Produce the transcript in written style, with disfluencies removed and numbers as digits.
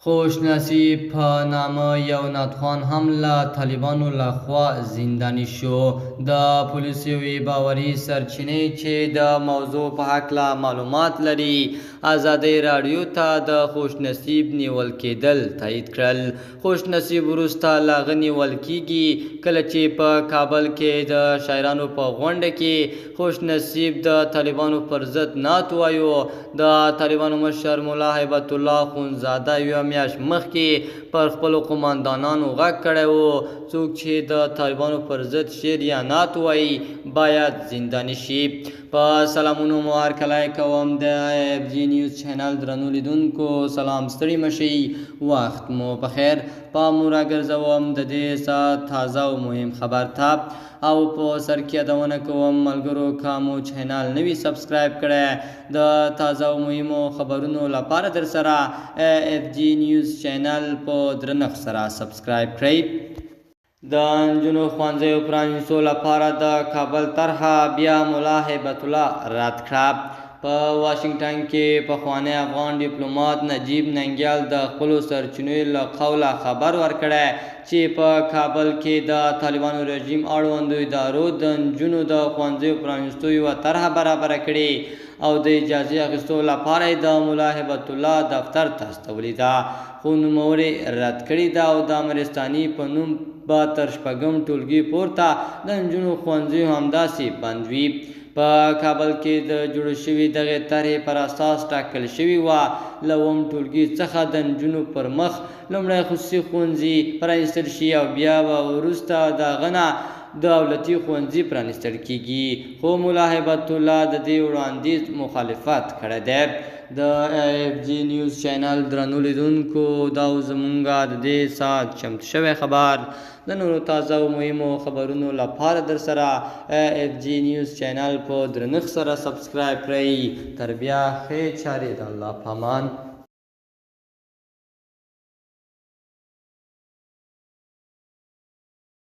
خوشنصیب په نامه یو ناتخوان هم له طالبانو لخوا زنداني شو. د پولیسو یوې باوري سرچینې چې د موضوع په هکله معلومات لري ازادۍ راډیو ته د خوشنصیب نیول کېدل تایید کړل. خوشنصیب وروسته له هغه نیول کېږي کله چې په کابل کې د شاعرانو په غونډه کې خوشنصیب د طالبانو پر ضد نعت وایو. د طالبانو مشر ملا هیبت الله خونزاده یوه میاشت مخکې پر خپلو قوماندانانو غږ کړی و څوک چې د طالبانو پر ضد شعر یا نعت وایي باید زنداني شي. په سلامونو مو هرکلی کوم د ایف جی نیوز چینل درنو لیدونکو سلام ستړي مشئ وخت مو بخیر. پام مو راګرځوم د دې ساعت تازه او مهم خبر ته او په سر کې یادونه کوم ملګرو که مو چینل نوي سبسکرایب کړی د تازه او مهمو خبرونو لپاره در سره ایف جی نیوز چینل په درنښت سره سبسکرایب کړئ. د نجونو ښوونځیو پرانیستو لپاره د کابل طرحه بیا ملا هیبت الله رد کړه. په واشنګټن کې پخوانی افغان ډیپلومات نجیب ننګیال د خپلو سرچینو له قوله خبر ورکړی چې په کابل کې د طالبانو رژیم اړوندو ادارو د نجونو د ښوونځیو پرانیستو یوه طرحه برابره کړې او د اجازې اخیستو لپاره یې د ملا هیبت الله دفتر ته استولې ده خو نوموړې رد کړې ده او د امرستاني په نوم به تر شپږم ټولګي پورته د نجونو ښوونځیو همداسې بند وي. په کابل کې د جوړ شوي دغې طرحې پر اساس ټاکل شوي وه له اووم ټولګي څخه د نجونو پر مخ لومړی خصوصي ښوونځي پرانیستل شي او بیا به وروسته د هغه نه دولتي ښوونځي پرانیستل کېږي خو ملا هیبت الله د دې وړاندیز مخالفت کړی دی. د ایف جی نیوز چینل درنو لیدونکو دا زمونږ د دې ساعت چمتو شوی خبر د نورو تازه او مهمو خبرونو لپاره در سره ایف جی نیوز چینل په درنښت سره سبسکرایب کړئ. تر بیا ښې چارې د الله په امان.